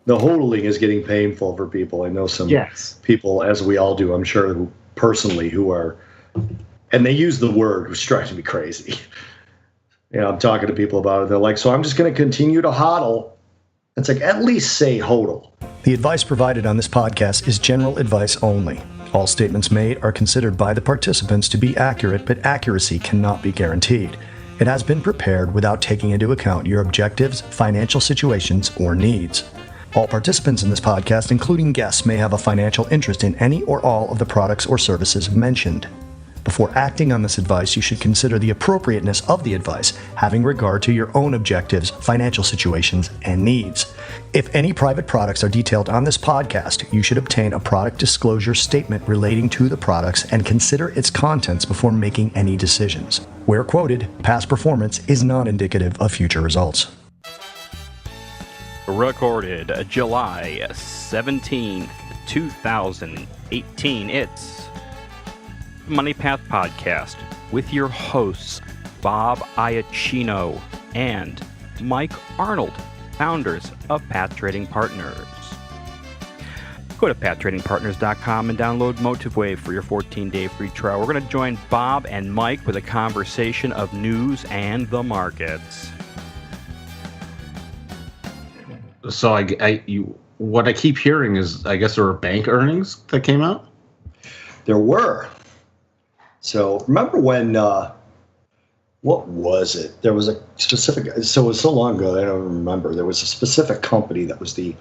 The HODLing is getting painful for people. I know some people, as we all do, I'm sure, personally, who are, and they use the word, which drives me crazy. I'm talking to people about it. They're like, so I'm just going to continue to HODL. It's like, at least say HODL. The advice provided on this podcast is general advice only. All statements made are considered by the participants to be accurate, but accuracy cannot be guaranteed. It has been prepared without taking into account your objectives, financial situations, or needs. All participants in this podcast, including guests, may have a financial interest in any or all of the products or services mentioned. Before acting on this advice, you should consider the appropriateness of the advice, having regard to your own objectives, financial situations, and needs. If any private products are detailed on this podcast, you should obtain a product disclosure statement relating to the products and consider its contents before making any decisions. Where quoted, past performance is not indicative of future results. Recorded July 17th, 2018. It's Money Path Podcast with your hosts, Bob Iacchino and Mike Arnold, founders of Path Trading Partners. Go to pathtradingpartners.com and download MotiveWave for your 14-day free trial. We're going to join Bob and Mike with a conversation of news and the markets. So what I keep hearing is, I guess there were bank earnings that came out? There were. So remember when, what was it? There was a specific, so it was so long ago, I don't remember. There was a specific company that was the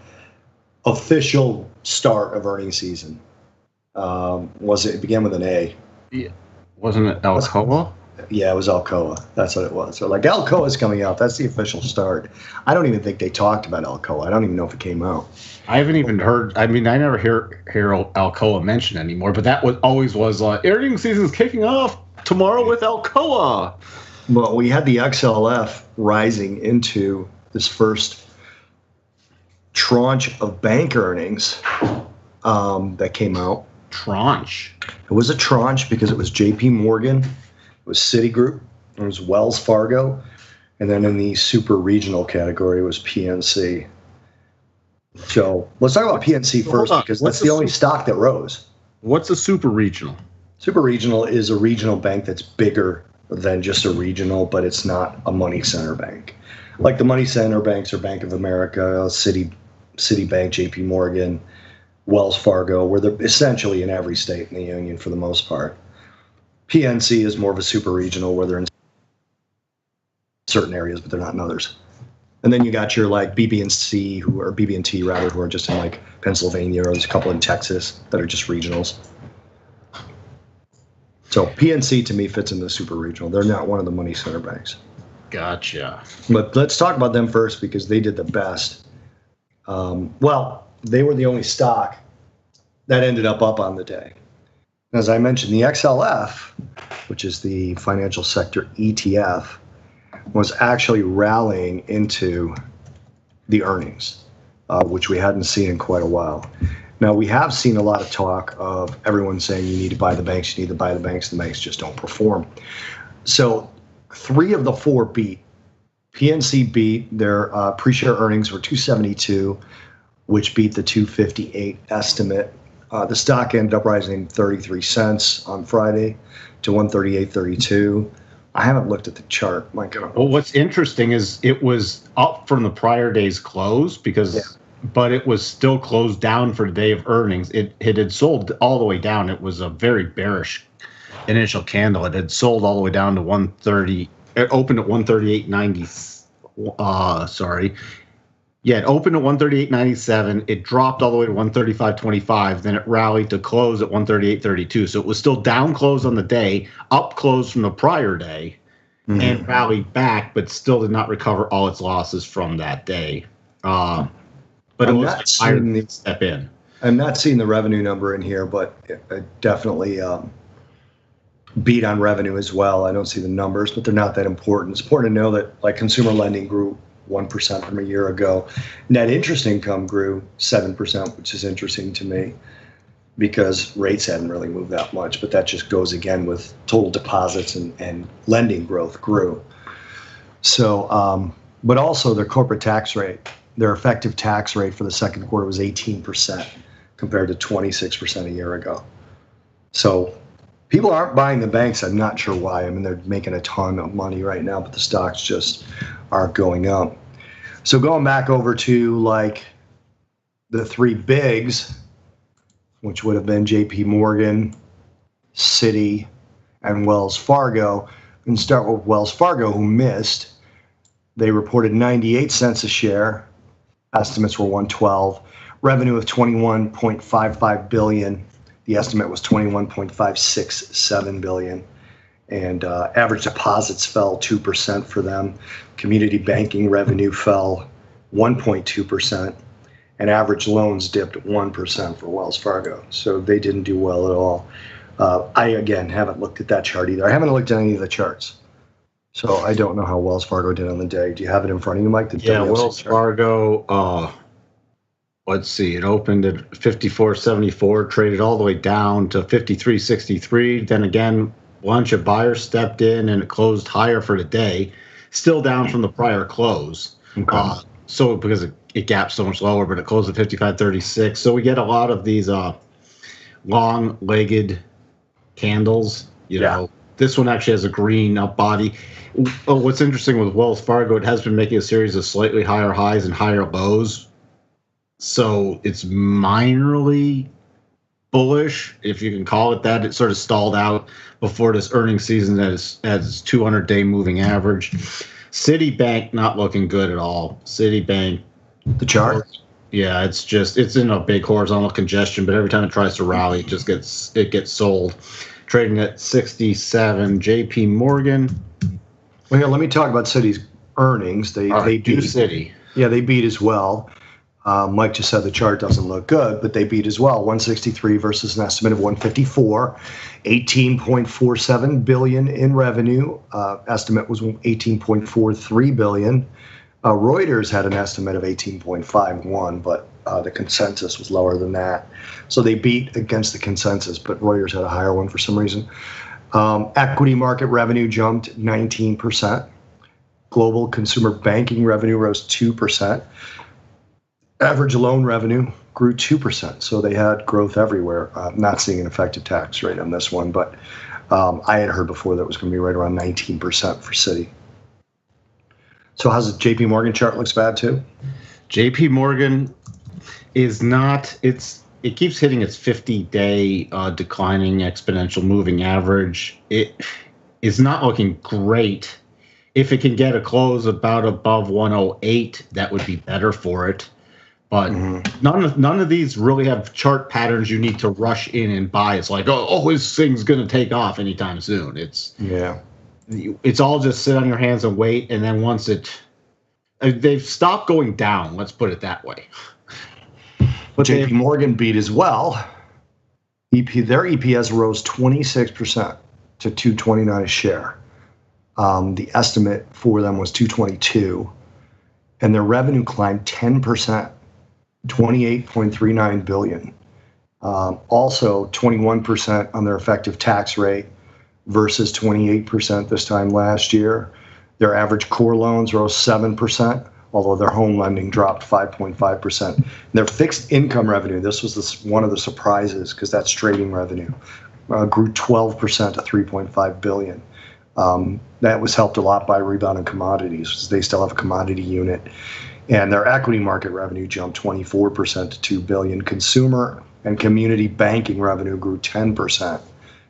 official start of earnings season. It began with an A. Yeah. Wasn't it Alcoa? Yeah, it was Alcoa. That's what it was. So like Alcoa's coming out. That's the official start. I don't even think they talked about Alcoa. I don't even know if it came out. I haven't even heard. I mean, I never hear Alcoa mentioned anymore. But that always was earnings season's kicking off tomorrow with Alcoa. Well, we had the XLF rising into this first tranche of bank earnings that came out. Tranche. It was a tranche because it was J.P. Morgan. It was Citigroup, it was Wells Fargo, and then in the super regional category, it was PNC. So let's talk about PNC first because that's the only stock that rose. What's a super regional? Super regional is a regional bank that's bigger than just a regional, but it's not a money center bank. Like the money center banks are Bank of America, Citibank, JP Morgan, Wells Fargo, where they're essentially in every state in the union for the most part. PNC is more of a super regional where they're in certain areas, but they're not in others. And then you got your like BB&T, who are just in like Pennsylvania, or there's a couple in Texas that are just regionals. So PNC to me fits in the super regional. They're not one of the money center banks. Gotcha. But let's talk about them first because they did the best. They were the only stock that ended up on the day. As I mentioned, the XLF, which is the financial sector ETF, was actually rallying into the earnings, which we hadn't seen in quite a while. Now, we have seen a lot of talk of everyone saying you need to buy the banks, the banks just don't perform. So 3 of the 4 beat. PNC beat. Their pre-share earnings were $272, which beat the $258 estimate. The stock ended up rising 33 cents on Friday to 138.32. I haven't looked at the chart. My God. Well, what's interesting is it was up from the prior day's close but it was still closed down for the day of earnings. It had sold all the way down. It was a very bearish initial candle. It had sold all the way down to 130. It opened at 138.90. Yeah, it opened at 138.97. It dropped all the way to 135.25. Then it rallied to close at 138.32. So it was still down close on the day, up close from the prior day, and rallied back, but still did not recover all its losses from that day. But it was higher than the step in. I'm not seeing the revenue number in here, but it definitely beat on revenue as well. I don't see the numbers, but they're not that important. It's important to know that like consumer lending grew 1% from a year ago. Net interest income grew 7%, which is interesting to me because rates hadn't really moved that much, but that just goes again with total deposits and lending growth grew. So, but also their corporate tax rate their effective tax rate for the second quarter was 18% compared to 26% a year ago. So people aren't buying the banks. I'm not sure why. I mean, they're making a ton of money right now, but the stocks just aren't going up. So going back over to like the three bigs, which would have been JP Morgan, Citi, and Wells Fargo, and start with Wells Fargo, who missed. They reported 98 cents a share. Estimates were 112. Revenue of 21.55 billion. The estimate was 21.567 billion. And average deposits fell 2% for them. Community banking revenue fell 1.2%. And average loans dipped 1% for Wells Fargo. So they didn't do well at all. I, again, haven't looked at that chart either. I haven't looked at any of the charts. So I don't know how Wells Fargo did on the day. Do you have it in front of you, Mike? Yeah, Wells Fargo, let's see, it opened at 54.74, traded all the way down to 53.63. Then again, a bunch of buyers stepped in and it closed higher for the day, still down from the prior close. Okay. So because it gapped so much lower, but it closed at 55.36. So we get a lot of these long-legged candles. You know, this one actually has a green up body. What's interesting with Wells Fargo, it has been making a series of slightly higher highs and higher lows. So it's minorly bullish, if you can call it that. It sort of stalled out before this earnings season as 200-day moving average. Citibank not looking good at all. Citibank, the chart? Yeah, it's in a big horizontal congestion, but every time it tries to rally, it gets sold. Trading at 67. JP Morgan. Well, here, let me talk about Citi's earnings. They beat Citi. Yeah, they beat as well. Mike just said the chart doesn't look good, but they beat as well. 163 versus an estimate of 154. 18.47 billion in revenue. Estimate was 18.43 billion. Reuters had an estimate of 18.51, but the consensus was lower than that. So they beat against the consensus, but Reuters had a higher one for some reason. Equity market revenue jumped 19%. Global consumer banking revenue rose 2%. Average loan revenue grew 2%. So they had growth everywhere. Not seeing an effective tax rate on this one, but I had heard before that it was going to be right around 19% for Citi. So how's the JP Morgan chart? Looks bad too? JP Morgan is not, it keeps hitting its 50-day declining exponential moving average. It is not looking great. If it can get a close about above 108, that would be better for it. But none of these really have chart patterns you need to rush in and buy. It's like, oh, this thing's going to take off anytime soon. It's all just sit on your hands and wait. And then once they've stopped going down, let's put it that way. But JP Morgan beat as well. Their EPS rose 26% to $2.29 a share. The estimate for them was $2.22, and their revenue climbed 10%, $28.39 billion. Also, 21% on their effective tax rate versus 28% this time last year. Their average core loans rose 7%. Although their home lending dropped 5.5%. Their fixed income revenue, this was one of the surprises because that's trading revenue, grew 12% to $3.5 billion. That was helped a lot by rebound in commodities because they still have a commodity unit. And their equity market revenue jumped 24% to $2 billion. Consumer and community banking revenue grew 10%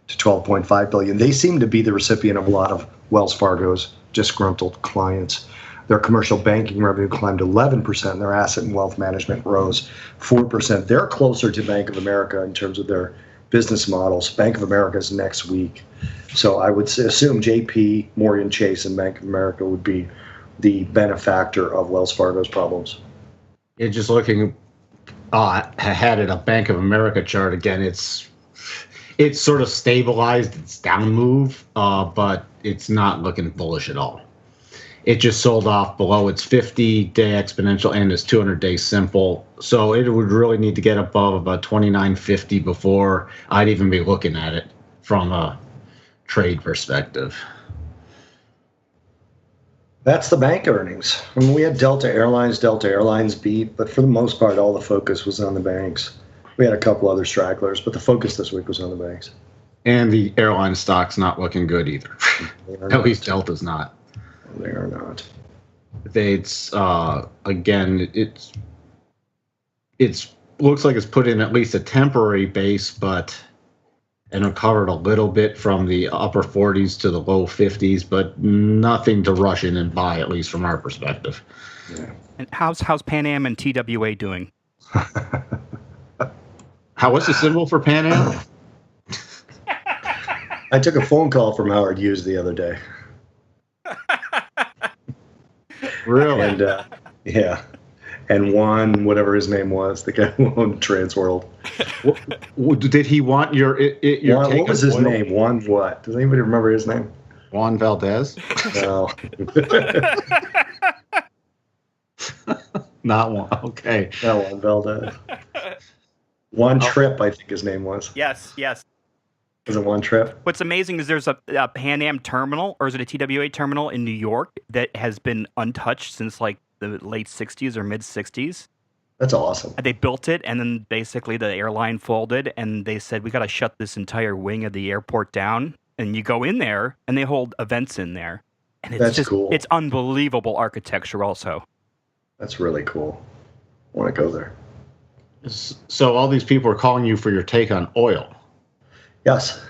to $12.5 billion. They seem to be the recipient of a lot of Wells Fargo's disgruntled clients. Their commercial banking revenue climbed 11%, and their asset and wealth management rose 4%. They're closer to Bank of America in terms of their business models. Bank of America is next week. So I would assume JP Morgan Chase and Bank of America would be the benefactor of Wells Fargo's problems. Yeah, just looking ahead at a Bank of America chart again, it's sort of stabilized its down move, but it's not looking bullish at all. It just sold off below its 50-day exponential and its 200-day simple. So it would really need to get above about 29.50 before I'd even be looking at it from a trade perspective. That's the bank earnings. I mean, we had Delta Airlines beat, but for the most part, all the focus was on the banks. We had a couple other stragglers, but the focus this week was on the banks. And the airline stock's not looking good either. At least Delta's not. They are not. It's again, it's looks like it's put in at least a temporary base, but and recovered a little bit from the upper 40s to the low 50s, but nothing to rush in and buy, at least from our perspective. Yeah. And how's Pan Am and TWA doing? What's the symbol for Pan Am? I took a phone call from Howard Hughes the other day. Really? And yeah. And Juan, whatever his name was, the guy who owned Transworld. Did he want your Juan, take what was his name? Juan what? Does anybody remember his name? Juan Valdez? No. Not Juan. Okay. Not Juan Valdez. Juan Tripp, I think his name was. Yes. Was it Juan Tripp? What's amazing is there's a Pan Am terminal, or is it a TWA terminal in New York that has been untouched since like the late 60s or mid 60s. That's awesome. They built it, and then basically the airline folded, and they said, we got to shut this entire wing of the airport down. And you go in there, and they hold events in there. And it's That's just cool. It's unbelievable architecture also. That's really cool. I want to go there. So all these people are calling you for your take on oil. Yes.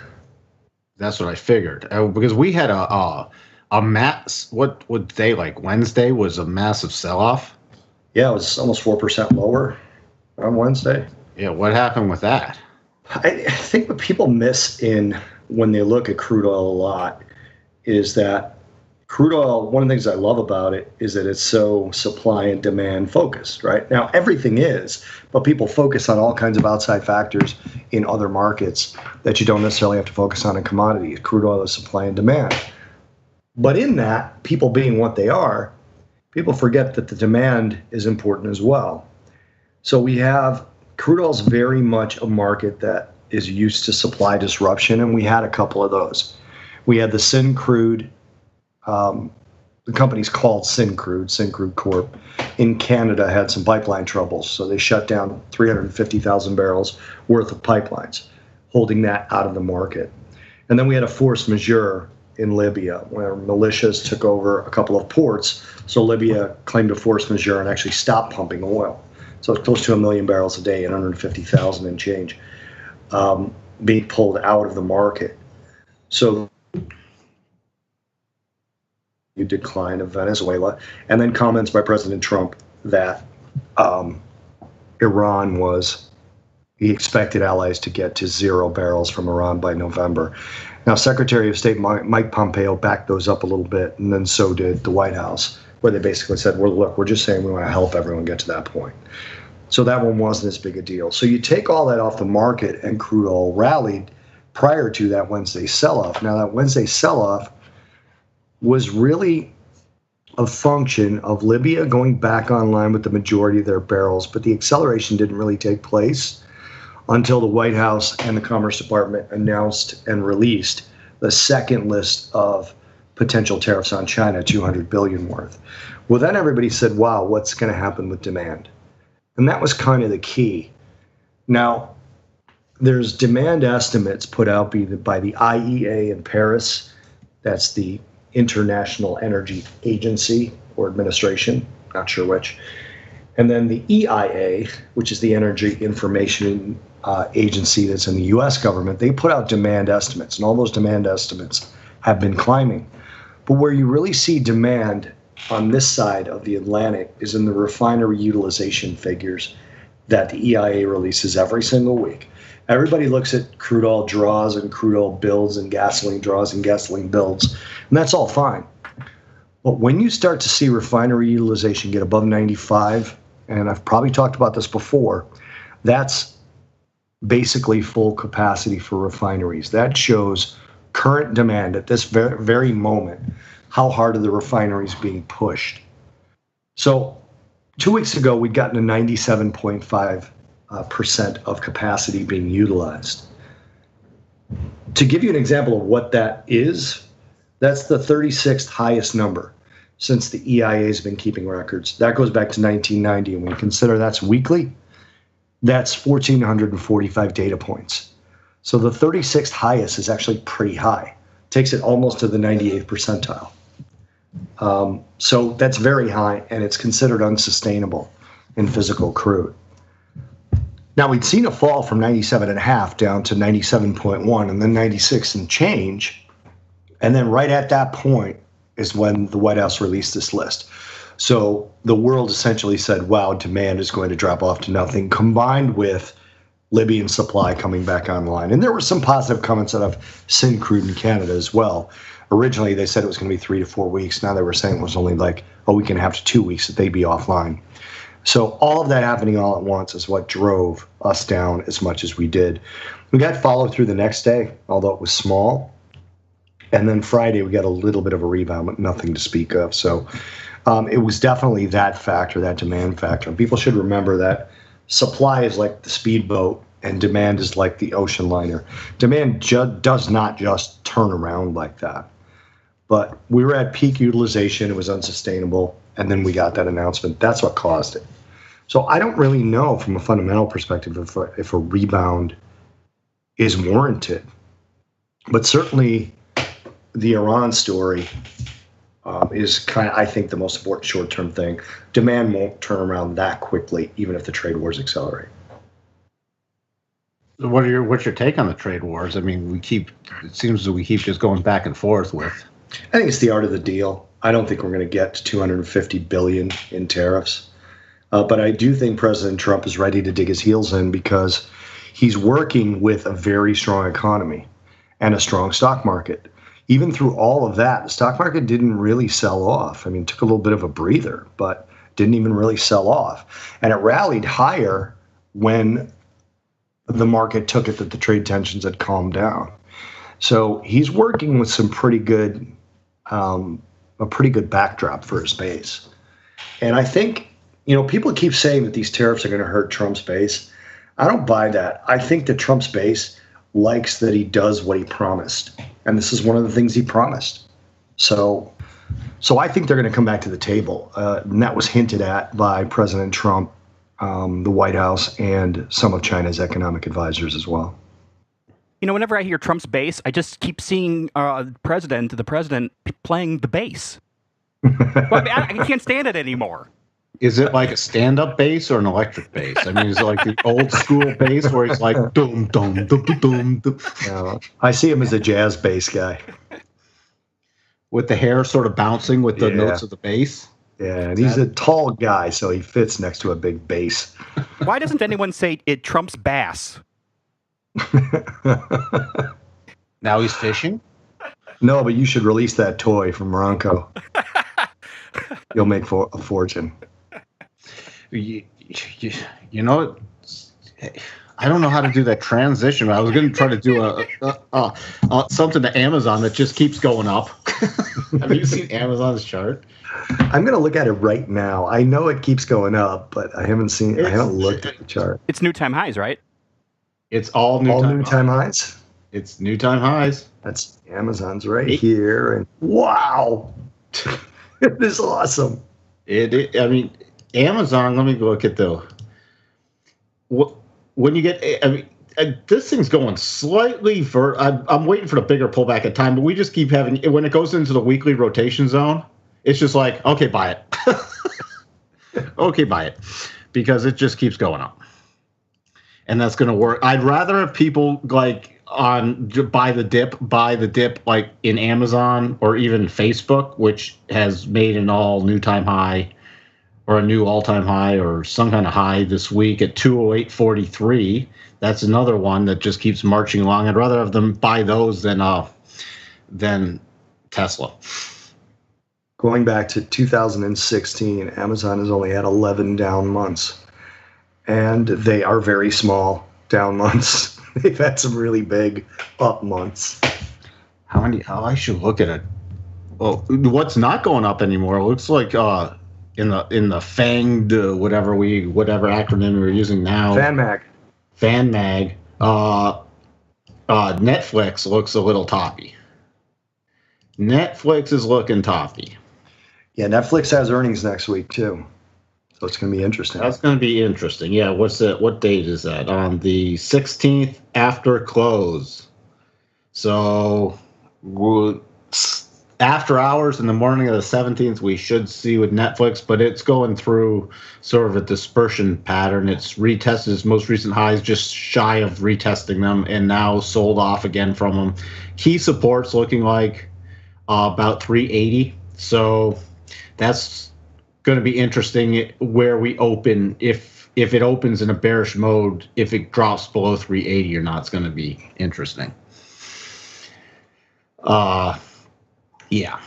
That's what I figured. Because we had a mass, what would they like? Wednesday was a massive sell-off. Yeah, it was almost 4% lower on Wednesday. Yeah, what happened with that? I think what people miss when they look at crude oil a lot is that crude oil, one of the things I love about it is that it's so supply and demand focused, right? Now, everything is, but people focus on all kinds of outside factors in other markets that you don't necessarily have to focus on in commodities. Crude oil is supply and demand. But in that, people being what they are, people forget that the demand is important as well. So we have crude oil is very much a market that is used to supply disruption, and we had a couple of those. We had the Syncrude, the company's called Syncrude Corp. In Canada had some pipeline troubles, so they shut down 350,000 barrels worth of pipelines, holding that out of the market. And then we had a force majeure in Libya, where militias took over a couple of ports, so Libya claimed a force majeure and actually stopped pumping oil. So it's close to 1 million barrels a day and 150,000 and change being pulled out of the market. So you decline of Venezuela, and then comments by President Trump that Iran he expected allies to get to 0 barrels from Iran by November. Now, Secretary of State Mike Pompeo backed those up a little bit, and then so did the White House, where they basically said, well, look, we're just saying we want to help everyone get to that point. So that one wasn't as big a deal. So you take all that off the market, and crude oil rallied prior to that Wednesday sell-off. Now, that Wednesday sell-off was really a function of Libya going back online with the majority of their barrels, but the acceleration didn't really take place until the White House and the Commerce Department announced and released the second list of potential tariffs on China, 200 billion worth. Well, then everybody said, wow, what's going to happen with demand? And that was kind of the key. Now, there's demand estimates put out by the IEA in Paris. That's the International Energy Agency or Administration, not sure which. And then the EIA, which is the Energy Information Agency that's in the U.S. government, they put out demand estimates, and all those demand estimates have been climbing. But where you really see demand on this side of the Atlantic is in the refinery utilization figures that the EIA releases every single week. Everybody looks at crude oil draws and crude oil builds and gasoline draws and gasoline builds, and that's all fine. But when you start to see refinery utilization get above 95, and I've probably talked about this before, that's basically full capacity for refineries. That shows current demand at this very moment, how hard are the refineries being pushed. So 2 weeks ago, we'd gotten to 97.5% of capacity being utilized. To give you an example of what that is, that's the 36th highest number. since the EIA has been keeping records. That goes back to 1990, and when you consider that's weekly, that's 1,445 data points. So the 36th highest is actually pretty high. Takes it almost to the 98th percentile. So that's very high, and it's considered unsustainable in physical crude. Now, we'd seen a fall from 97.5 down to 97.1 and then 96 and change. And then right at that point is when the White House released this list. So the world essentially said, wow, demand is going to drop off to nothing, combined with Libyan supply coming back online. And there were some positive comments out of Syncrude in Canada as well. Originally, they said it was going to be 3 to 4 weeks. Now they were saying it was only like a week and a half to 2 weeks that they'd be offline. So all of that happening all at once is what drove us down as much as we did. We got follow through the next day, although it was small. And then Friday, we got a little bit of a rebound, but nothing to speak of. So it was definitely that factor, that demand factor. And people should remember that supply is like the speedboat and demand is like the ocean liner. Demand does not just turn around like that. But we were at peak utilization. It was unsustainable. And then we got that announcement. That's what caused it. So I don't really know from a fundamental perspective if a rebound is warranted. But certainly the Iran story is kind of, I think, the most important short-term thing. Demand won't turn around that quickly, even if the trade wars accelerate. What's your take on the trade wars? I mean, it seems that we keep just going back and forth with. I think it's the art of the deal. I don't think we're going to get to 250 billion in tariffs. But I do think President Trump is ready to dig his heels in because he's working with a very strong economy and a strong stock market. Even through all of that, the stock market didn't really sell off. I mean, it took a little bit of a breather, but didn't even really sell off. And it rallied higher when the market took it that the trade tensions had calmed down. So he's working with some pretty good, a pretty good backdrop for his base. And I think, people keep saying that these tariffs are going to hurt Trump's base. I don't buy that. I think that Trump's base likes that he does what he promised. And this is one of the things he promised. So I think they're going to come back to the table. And that was hinted at by President Trump, the White House, and some of China's economic advisors as well. Whenever I hear Trump's bass, I just keep seeing the president playing the bass. Well, I can't stand it anymore. Is it like a stand-up bass or an electric bass? I mean, is it like the old school bass where it's like dum dum dum dum dum? No, I see him as a jazz bass guy, with the hair sort of bouncing with the notes of the bass. Yeah, and he's a tall guy, so he fits next to a big bass. Why doesn't anyone say it Trump's bass? Now he's fishing? No, but you should release that toy from Morocco. You'll make a fortune. You know, I don't know how to do that transition. I was going to try to do something to Amazon that just keeps going up. Have you seen Amazon's chart? I'm going to look at it right now. I know it keeps going up, but I haven't looked at the chart. It's new time highs, right? It's all new time highs. It's new time highs. That's Amazon's right here. And wow. It is awesome. I mean, Amazon, let me look at when you get, this thing's going slightly I'm waiting for the bigger pullback at time, but we just keep having, when it goes into the weekly rotation zone, it's just like, okay, buy it. Okay, buy it. Because it just keeps going up. And that's going to work. I'd rather have people like buy the dip like in Amazon or even Facebook, which has made an all new time high or a new all-time high or some kind of high this week at 208.43. That's another one that just keeps marching along. I'd rather have them buy those than Tesla. Going back to 2016, Amazon has only had 11 down months. And they are very small down months. They've had some really big up months. I should look at it. Well, what's not going up anymore? It looks like in the FANG whatever acronym we're using now. FanMag. Netflix looks a little toppy. Netflix is looking toppy. Yeah, Netflix has earnings next week too, so it's going to be interesting. That's going to be interesting. Yeah, what's it? What date is that? On the 16th after close. So after hours in the morning of the 17th, we should see with Netflix, but it's going through sort of a dispersion pattern. It's retested its most recent highs, just shy of retesting them, and now sold off again from them. Key supports looking like about 380. So that's going to be interesting where we open. If it opens in a bearish mode, if it drops below 380 or not, it's going to be interesting. Yeah.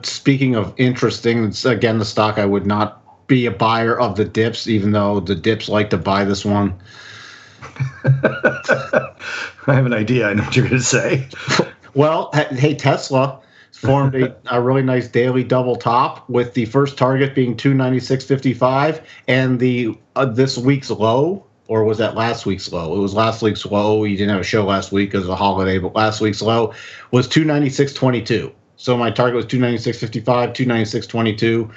Speaking of interesting, it's again the stock I would not be a buyer of the dips, even though the dips like to buy this one. I have an idea. I know what you're going to say. Well, hey, Tesla formed a really nice daily double top with the first target being 296.55 and the this week's low. Or was that last week's low? It was last week's low. You didn't have a show last week because of the holiday, but last week's low was 296.22. So my target was 296.55, 296.22.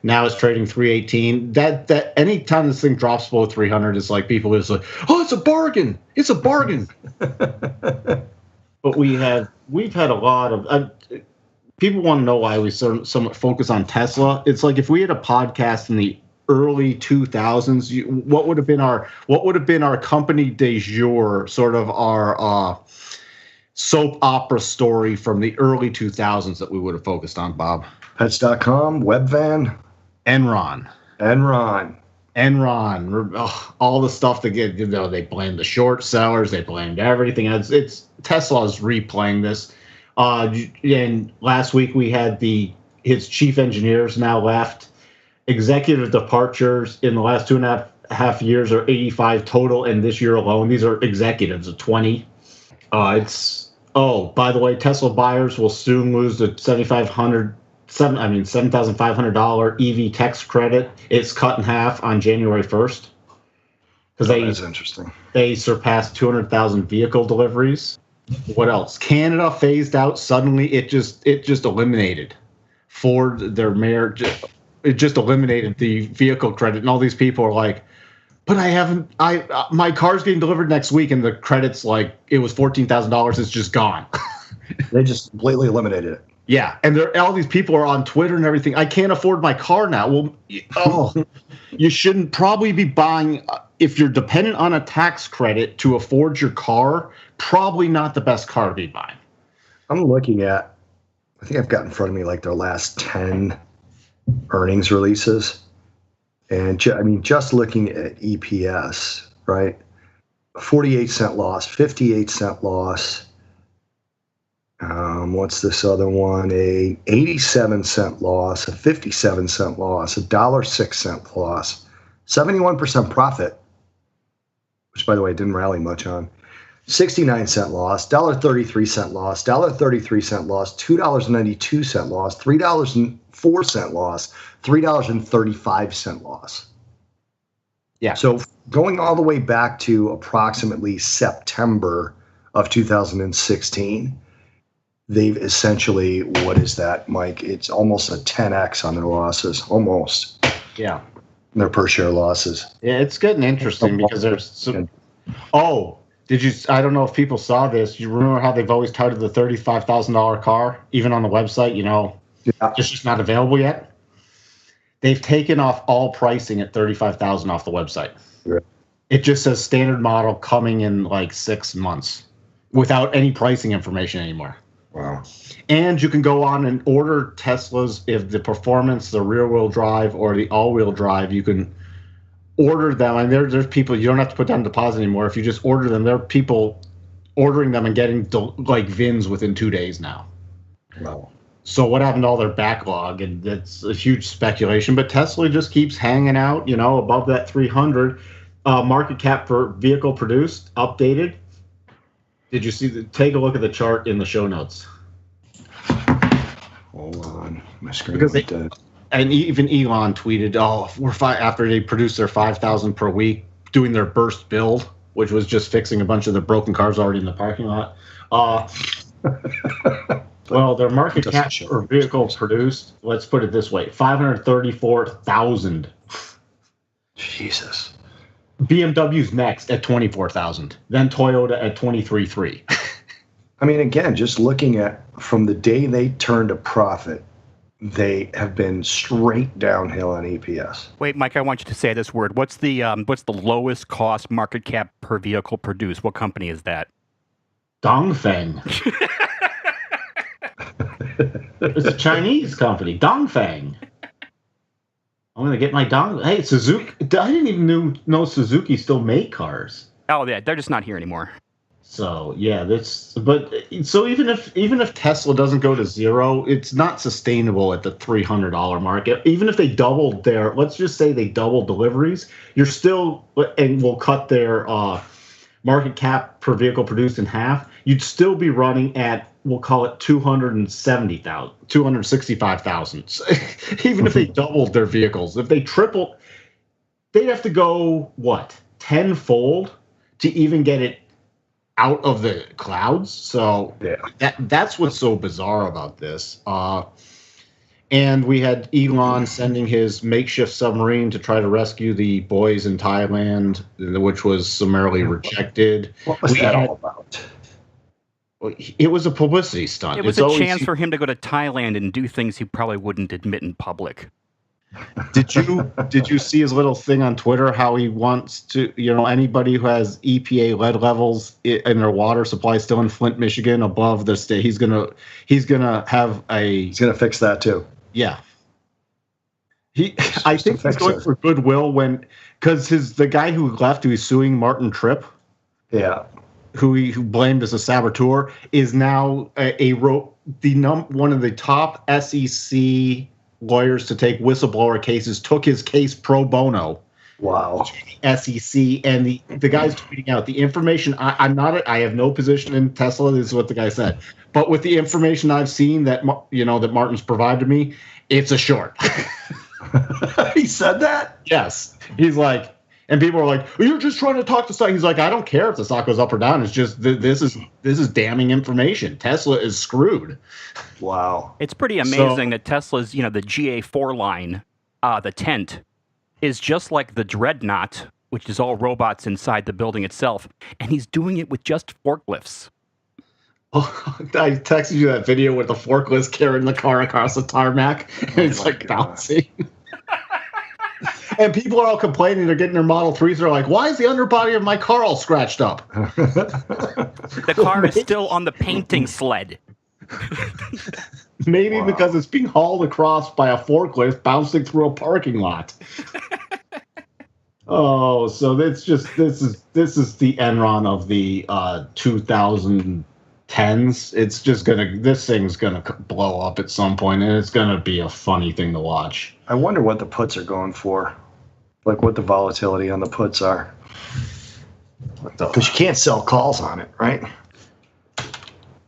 Now it's trading 318. That anytime this thing drops below 300, it's like people is like, oh, it's a bargain. It's a bargain. But we've had a lot of people want to know why we somewhat focus on Tesla. It's like if we had a podcast in the early 2000s, what would have been our company de jour, sort of our soap opera story from the early 2000s that we would have focused on, Bob? Pets.com, Webvan, Enron, all the stuff that get, they blame the short sellers, they blamed everything. It's Tesla's replaying this. And last week we had his chief engineers now left. Executive departures in the last 2.5 years are 85 total, and this year alone, these are executives of 20. By the way, Tesla buyers will soon lose the $7,500 EV tax credit. It's cut in half on January 1st because that's interesting. They surpassed 200,000 vehicle deliveries. What else? Canada phased out suddenly. It just eliminated Ford, their mayor. It just eliminated the vehicle credit, and all these people are like, but my car's getting delivered next week, and the credit's like, it was $14,000, it's just gone. They just completely eliminated it. Yeah, and all these people are on Twitter and everything, I can't afford my car now. Well, you shouldn't probably be buying, if you're dependent on a tax credit to afford your car, probably not the best car to be buying. I'm looking at, I think I've got in front of me like their last 10 earnings releases, and just looking at EPS, right? 48-cent loss, 58-cent loss. What's this other one? A 87-cent loss, a 57-cent loss, a $1.06 loss, 71% profit, which by the way didn't rally much on. 69-cent loss, $1.33 loss, $1.33 loss, $2.92 loss, $3.04 loss, $3.35 loss. Yeah. So going all the way back to approximately September of 2016, they've essentially, what is that, Mike? It's almost a 10x on their losses, almost. Yeah. Their per share losses. Yeah, it's getting interesting because there's some. Oh. I don't know if people saw this. You remember how they've always touted the $35,000 car, even on the website, it's just not available yet. They've taken off all pricing at $35,000 off the website. Right. It just says standard model coming in like 6 months without any pricing information anymore. Wow. And you can go on and order Teslas if the performance, the rear wheel drive or the all wheel drive, you can order them, and there's people, you don't have to put down a deposit anymore. If you just order them, there are people ordering them and getting like VINs within 2 days now. Wow. So what happened to all their backlog? And that's a huge speculation, but Tesla just keeps hanging out, above that 300 market cap per vehicle produced, updated. Did you take a look at the chart in the show notes? Hold on, my screen because went dead. And even Elon tweeted, we're after they produced their 5,000 per week, doing their burst build, which was just fixing a bunch of the broken cars already in the parking lot. But well, their market doesn't cap show. per vehicle produced, let's put it this way, 534,000. Jesus. BMW's next at 24,000. Then Toyota at 23.3. I mean, again, just looking at from the day they turned a profit, they have been straight downhill on EPS. Wait, Mike, I want you to say this word. What's the lowest cost market cap per vehicle produced? What company is that? Dongfeng. It's a Chinese company, Dongfeng. I'm going to get my Dong. Hey, Suzuki. I didn't even know Suzuki still made cars. Oh, yeah, they're just not here anymore. So yeah, so even if Tesla doesn't go to zero, it's not sustainable at the $300 market. Even if they doubled let's just say they doubled deliveries, you're still, and will cut their market cap per vehicle produced in half, you'd still be running at, we'll call it 265,000. Even if they doubled their vehicles, if they tripled, they'd have to go what, tenfold to even get it out of the clouds. So yeah, that's what's so bizarre about this. And we had Elon sending his makeshift submarine to try to rescue the boys in Thailand, which was summarily rejected. What was that all about? It was a publicity stunt. It was a chance for him to go to Thailand and do things he probably wouldn't admit in public. Did you see his little thing on Twitter? How he wants to, anybody who has EPA lead levels in their water supply still in Flint, Michigan, above the state, he's gonna fix that too. Yeah. I think he's going for goodwill because the guy who left, who he's suing, Martin Tripp. Yeah. Who blamed as a saboteur, is now one of the top SEC lawyers to take whistleblower cases, took his case pro bono. Wow. SEC, and the guy's tweeting out the information. I have no position in Tesla. This is what the guy said. But with the information I've seen that that Martin's provided me, it's a short. He said that? Yes. He's like, and people are like, you're just trying to talk to stock. He's like, I don't care if the stock goes up or down. It's just this is damning information. Tesla is screwed. Wow. It's pretty amazing that Tesla's, the GA4 line, the tent, is just like the Dreadnought, which is all robots inside the building itself, and he's doing it with just forklifts. Oh, I texted you that video with the forklift carrying the car across the tarmac, and it's like bouncing. And people are all complaining. They're getting their Model 3s. They're like, why is the underbody of my car all scratched up? The car is still on the painting sled. Maybe because it's being hauled across by a forklift bouncing through a parking lot. Oh, so this is the Enron of the 2010s. This thing's gonna blow up at some point, and it's gonna be a funny thing to watch. I wonder what the puts are going for, like what the volatility on the puts are, because you can't sell calls on it, right?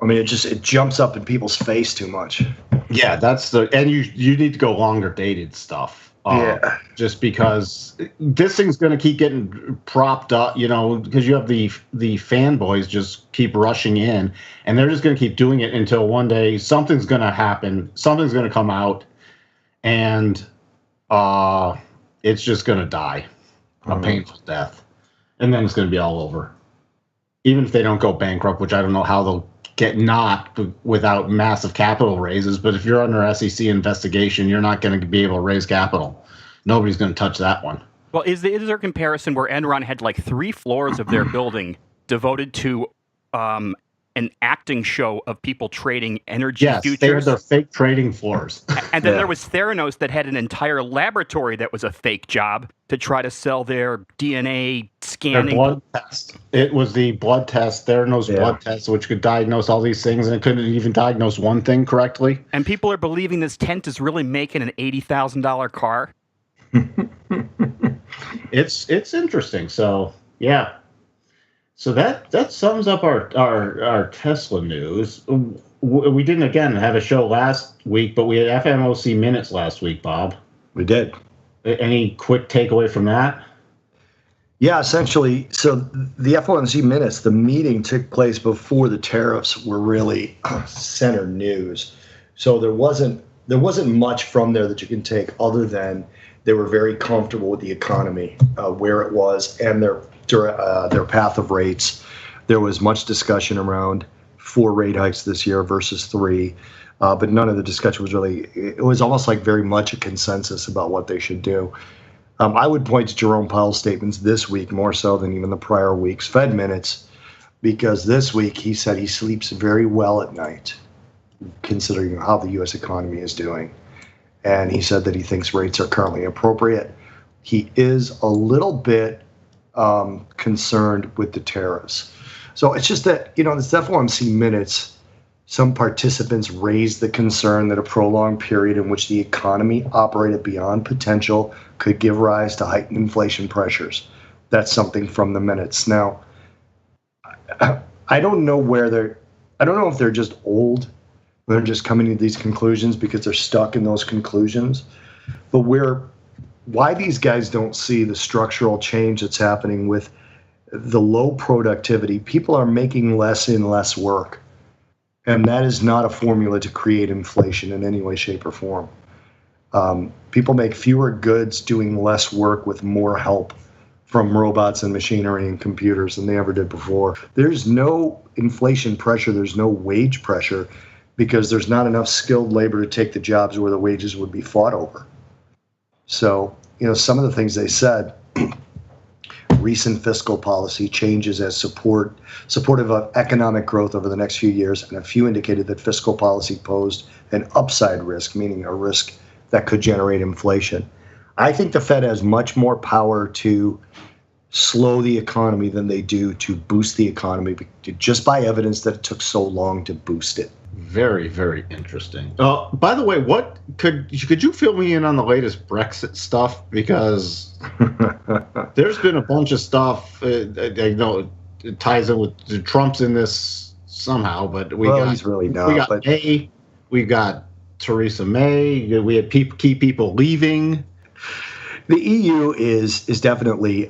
I mean, it jumps up in people's face too much. Yeah, and you need to go longer dated stuff. Yeah. Just because this thing's going to keep getting propped up, because you have the fanboys just keep rushing in, and they're just going to keep doing it until one day something's going to happen, something's going to come out, and it's just going to die a painful death, and then it's going to be all over. Even if they don't go bankrupt, which I don't know how they'll get knocked without massive capital raises, but if you're under SEC investigation, you're not going to be able to raise capital. Nobody's going to touch that one. Well, is there a comparison where Enron had like 3 floors of their building devoted to an acting show of people trading energy futures? They had their fake trading floors. And then there was Theranos that had an entire laboratory that was a fake job to try to sell their DNA scanning. Their blood test. It was the blood test, Theranos blood test, which could diagnose all these things, and it couldn't even diagnose one thing correctly. And people are believing this tent is really making an $80,000 car. It's interesting. So, yeah. So that sums up our Tesla news. We didn't, again, have a show last week, but we had FMOC minutes last week, Bob. We did. Any quick takeaway from that? Yeah, essentially. So the FOMC minutes, the meeting took place before the tariffs were really center news. So there wasn't much from there that you can take other than they were very comfortable with the economy, where it was, and their path of rates. There was much discussion around 4 rate hikes this year versus 3, but none of the discussion was really. It was almost like very much a consensus about what they should do. I would point to Jerome Powell's statements this week more so than even the prior week's Fed minutes, because this week he said he sleeps very well at night, considering how the U.S. economy is doing. And he said that he thinks rates are currently appropriate. He is a little bit concerned with the tariffs. So it's just that, this FOMC minutes, some participants raised the concern that a prolonged period in which the economy operated beyond potential could give rise to heightened inflation pressures. That's something from the minutes. Now, I don't know if they're just old, they're just coming to these conclusions because they're stuck in those conclusions. But why these guys don't see the structural change that's happening with the low productivity. People are making less in less work. And that is not a formula to create inflation in any way, shape, or form. People make fewer goods doing less work with more help from robots and machinery and computers than they ever did before. There's no inflation pressure. There's no wage pressure because there's not enough skilled labor to take the jobs where the wages would be fought over. So, some of the things they said, recent fiscal policy changes as supportive of economic growth over the next few years, and a few indicated that fiscal policy posed an upside risk, meaning a risk that could generate inflation. I think the Fed has much more power to slow the economy than they do to boost the economy, just by evidence that it took so long to boost it. Very, very interesting. By the way, could you fill me in on the latest Brexit stuff? Because there's been a bunch of stuff. I know it ties in with Trump's in this somehow, but he's really not. We got May. We got Theresa May. We had key people leaving. The EU is definitely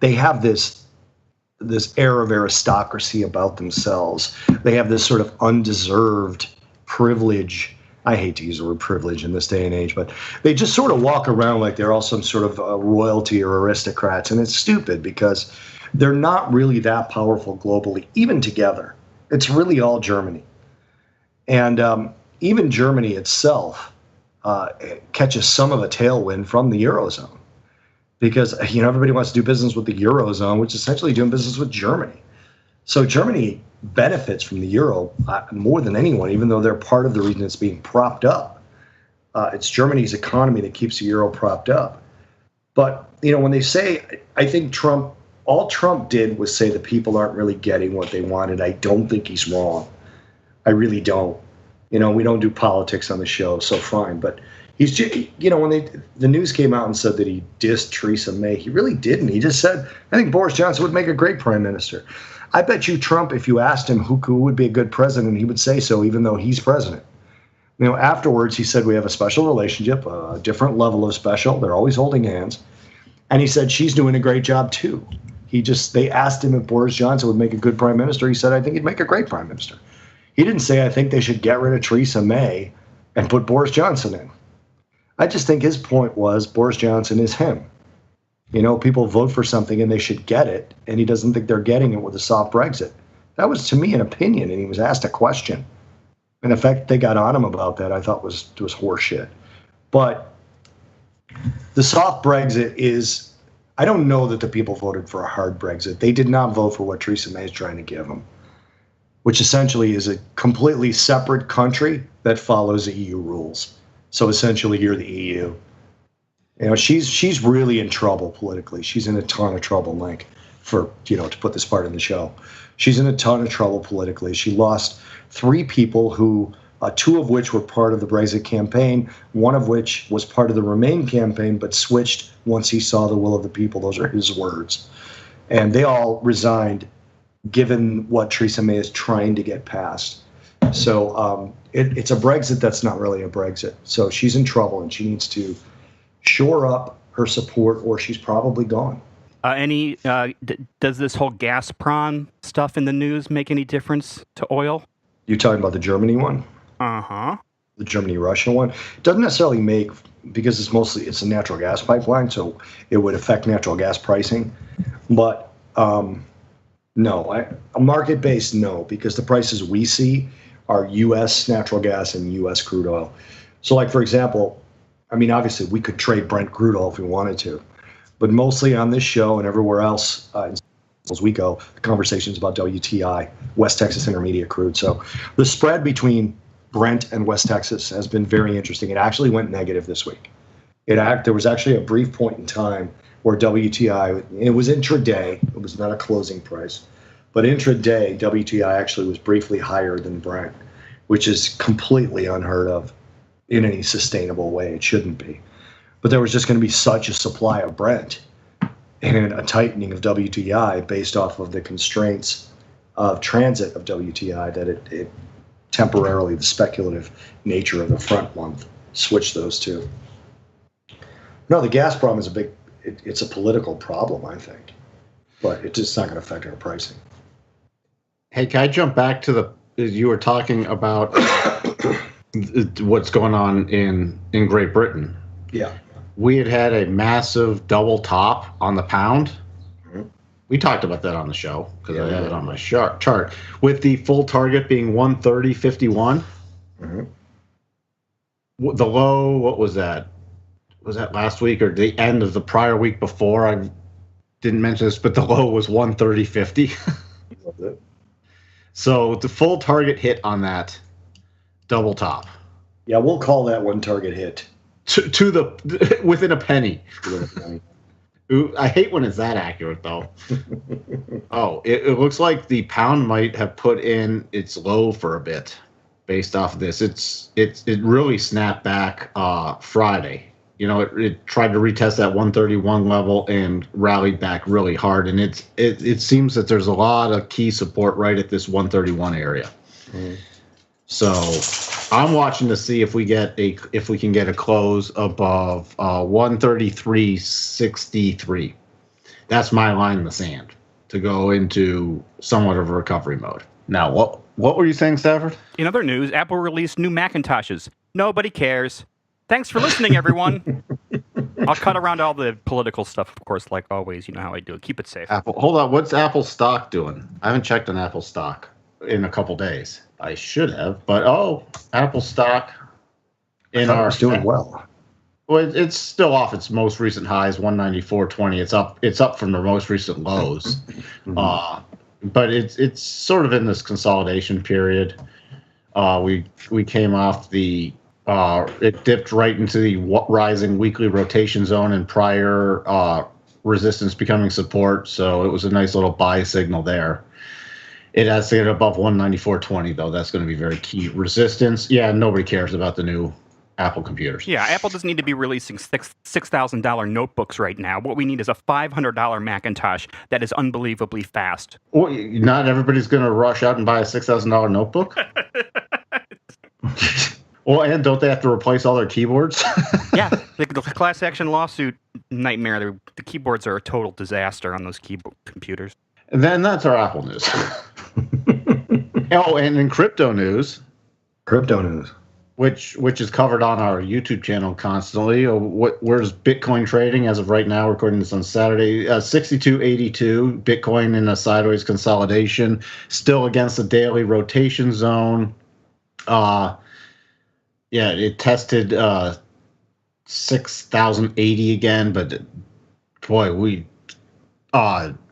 they have this air of aristocracy about themselves. They have this sort of undeserved privilege. I hate to use the word privilege in this day and age, but they just sort of walk around like they're all some sort of royalty or aristocrats. And it's stupid because they're not really that powerful globally, even together. It's really all Germany. And even Germany itself catches some of a tailwind from the Eurozone. Because everybody wants to do business with the Eurozone, which is essentially doing business with Germany. So Germany benefits from the Euro more than anyone, even though they're part of the reason it's being propped up. It's Germany's economy that keeps the Euro propped up. But, when they say, I think all Trump did was say the people aren't really getting what they wanted. I don't think he's wrong. I really don't. We don't do politics on the show, so fine. But he's just, when the news came out and said that he dissed Theresa May, he really didn't. He just said, I think Boris Johnson would make a great prime minister. I bet you Trump, if you asked him who would be a good president, he would say so, even though he's president. Afterwards, he said we have a special relationship, a different level of special. They're always holding hands. And he said she's doing a great job, too. They asked him if Boris Johnson would make a good prime minister. He said, I think he'd make a great prime minister. He didn't say, I think they should get rid of Theresa May and put Boris Johnson in. I just think his point was Boris Johnson is him. People vote for something and they should get it, and he doesn't think they're getting it with a soft Brexit. That was, to me, an opinion, and he was asked a question. And the fact they got on him about that, I thought was horseshit. But the soft Brexit is, I don't know that the people voted for a hard Brexit. They did not vote for what Theresa May is trying to give them, which essentially is a completely separate country that follows the EU rules. So essentially, you're the EU. She's really in trouble politically. She's in a ton of trouble, Mike, to put this part in the show. She's in a ton of trouble politically. She lost 3 people who, 2 of which were part of the Brexit campaign, 1 of which was part of the Remain campaign, but switched once he saw the will of the people. Those are his words. And they all resigned, given what Theresa May is trying to get passed. So it's a Brexit that's not really a Brexit. So she's in trouble, and she needs to shore up her support, or she's probably gone. Does this whole Gazprom stuff in the news make any difference to oil? You talking about the Germany one? Uh-huh. The Germany-Russia one? It doesn't necessarily make, because it's a natural gas pipeline, so it would affect natural gas pricing. But no, a market-based no, because the prices we see are U.S. natural gas and U.S. crude oil. So like, for example, I mean, obviously we could trade Brent crude oil if we wanted to, but mostly on this show and everywhere else, as we go, the conversation's about WTI, West Texas Intermediate crude. So the spread between Brent and West Texas has been very interesting. It actually went negative this week. There was actually a brief point in time where WTI, it was intraday, it was not a closing price, but intraday, WTI actually was briefly higher than Brent, which is completely unheard of in any sustainable way. It shouldn't be. But there was just going to be such a supply of Brent and a tightening of WTI based off of the constraints of transit of WTI that it temporarily, the speculative nature of the front month, switched those two. No, the gas problem is it's a political problem, I think, but it's just not going to affect our pricing. Hey, can I jump back to you were talking about what's going on in Great Britain? Yeah. We had a massive double top on the pound. Mm-hmm. We talked about that on the show because I have it on my chart with the full target being 130.51. Mm-hmm. The low, what was that? Was that last week or the end of the prior week before? I didn't mention this, but the low was 130.50. So the full target hit on that double top. Yeah, we'll call that one target hit. To the within a penny. Ooh, I hate when it's that accurate though. Oh, it looks like the pound might have put in its low for a bit based off of this. It really snapped back Friday. You know, it tried to retest that 131 level and rallied back really hard. And it seems that there's a lot of key support right at this 131 area. Mm. So I'm watching to see if we can get a close above 133.63. That's my line in the sand to go into somewhat of a recovery mode. Now, what were you saying, Stafford? In other news, Apple released new Macintoshes. Nobody cares. Thanks for listening, everyone. I'll cut around all the political stuff, of course, like always. You know how I do it. Keep it safe. Apple. Hold on. What's Apple stock doing? I haven't checked on Apple stock in a couple days. I should have, but Apple stock in our doing well. Well, it's still off its most recent highs, 194.20. It's up from the most recent lows. Mm-hmm. But it's sort of in this consolidation period. We came off the it dipped right into the rising weekly rotation zone and prior resistance becoming support. So it was a nice little buy signal there. It has to get above 194.20 though. That's going to be very key resistance. Yeah, nobody cares about the new Apple computers. Yeah, Apple doesn't need to be releasing $6,000 notebooks right now. What we need is a $500 Macintosh that is unbelievably fast. Well, not everybody's going to rush out and buy a $6,000 notebook. Well, and don't they have to replace all their keyboards? Yeah, the class action lawsuit nightmare. The keyboards are a total disaster on those computers. And then that's our Apple news. Oh, and in crypto news, which is covered on our YouTube channel constantly. Where's Bitcoin trading as of right now? Recording this on Saturday, 62.82. Bitcoin in a sideways consolidation, still against the daily rotation zone. Yeah, it tested 6,080 again, but boy,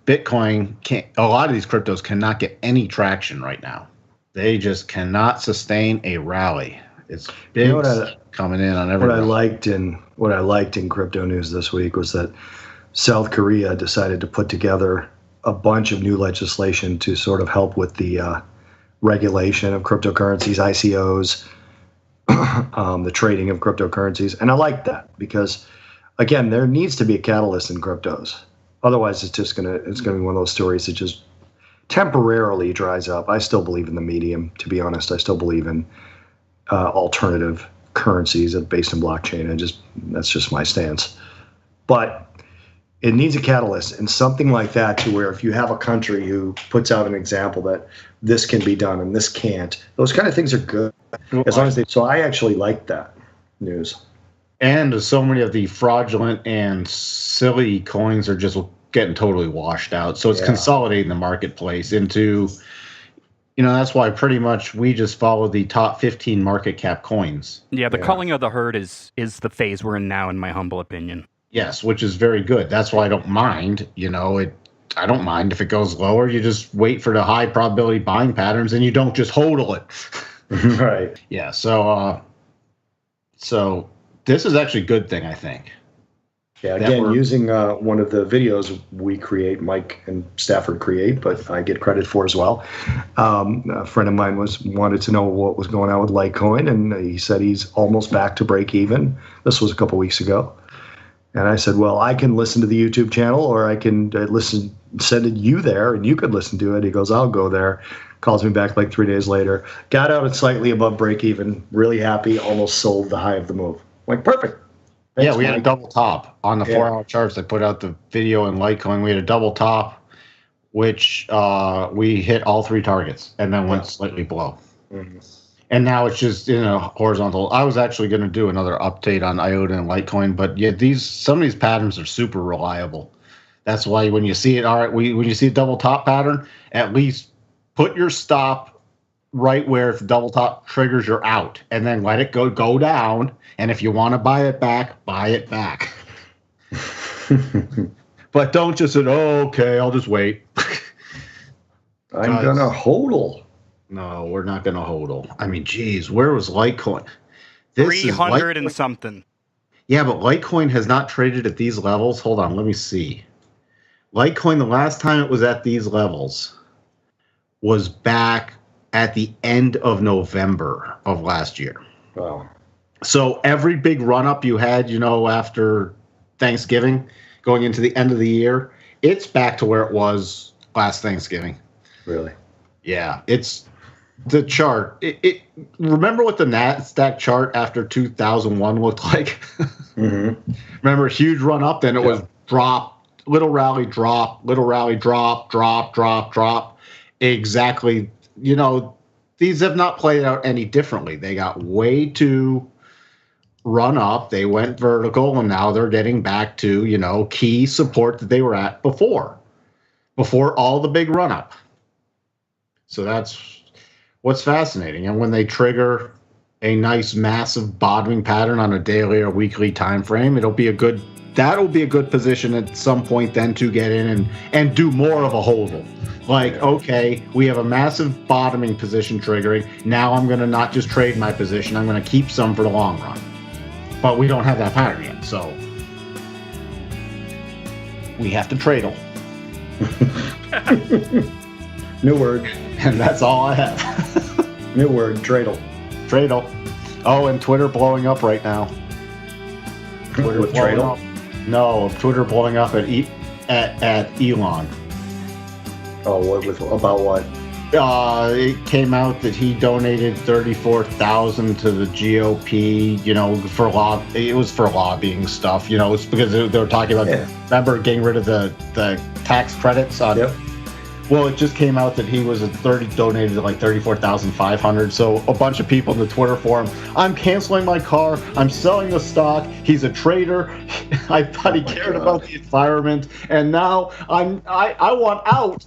Bitcoin can't. A lot of these cryptos cannot get any traction right now. They just cannot sustain a rally. It's big coming in on everything. What I liked in crypto news this week was that South Korea decided to put together a bunch of new legislation to sort of help with the regulation of cryptocurrencies, ICOs, the trading of cryptocurrencies, and I like that because, again, there needs to be a catalyst in cryptos. Otherwise, it's gonna be one of those stories that just temporarily dries up. I still believe in the medium, to be honest. I still believe in alternative currencies based in blockchain. That's just my stance. But it needs a catalyst and something like that, to where if you have a country who puts out an example that this can be done and this can't, those kind of things are good. As long as they, so I actually like that news. And so many of the fraudulent and silly coins are just getting totally washed out. So it's consolidating the marketplace into, that's why pretty much we just follow the top 15 market cap coins. Yeah, the culling of the herd is the phase we're in now, in my humble opinion. Yes, which is very good. That's why I don't mind. I don't mind if it goes lower. You just wait for the high probability buying patterns, and you don't just hodl it. Right. Yeah. So this is actually a good thing, I think. Yeah. Again, using one of the videos we create, Mike and Stafford create, but I get credit for as well. A friend of mine wanted to know what was going on with Litecoin, and he said he's almost back to break even. This was a couple weeks ago. And I said, well, I can listen to the YouTube channel, or I can send it you there, and you could listen to it. He goes, I'll go there. Calls me back like 3 days later. Got out at slightly above break even. Really happy. Almost sold the high of the move. I'm like, perfect. Thanks, we had a double top on the 4-hour charts. I put out the video in Litecoin. We had a double top, which we hit all 3 targets and then went slightly below. Mm-hmm. And now it's just in a horizontal. I was actually going to do another update on IOTA and Litecoin, but yeah, some of these patterns are super reliable. That's why when you see it, when you see a double top pattern, at least put your stop right where if the double top triggers, you're out, and then let it go down. And if you want to buy it back, buy it back. But don't just say, "Oh, okay, I'll just wait." I'm gonna hodl. No, we're not going to hodl. I mean, geez, where was Litecoin? 300 and something. Yeah, but Litecoin has not traded at these levels. Hold on, let me see. Litecoin, the last time it was at these levels was back at the end of November of last year. Wow. So every big run-up you had, after Thanksgiving, going into the end of the year, it's back to where it was last Thanksgiving. Really? Yeah, it's the chart. Remember what the NASDAQ chart after 2001 looked like? Mm-hmm. Remember, huge run up, then it was drop, little rally, drop, little rally, drop, drop, drop, drop. Exactly. These have not played out any differently. They got way too run up. They went vertical, and now they're getting back to, key support that they were at before all the big run up. So that's what's fascinating. And when they trigger a nice massive bottoming pattern on a daily or weekly time frame, that'll be a good position at some point then to get in and do more of a hodl. Okay, we have a massive bottoming position triggering. Now I'm going to not just trade my position. I'm going to keep some for the long run. But we don't have that pattern yet, so we have to tradle. New word. And that's all I have. New word, tradle. Tradle. Oh, and Twitter blowing up right now. Twitter with tradle? No, Twitter blowing up at Elon. Oh, about what? It came out that he donated $34,000 to the GOP. It was for lobbying stuff. It's because they were talking about. Remember getting rid of the tax credits on. Yep. Well, it just came out that he was donated like $34,500. So a bunch of people in the Twitter forum, I'm canceling my car. I'm selling the stock. He's a traitor. I thought he cared about the environment, and now I want out.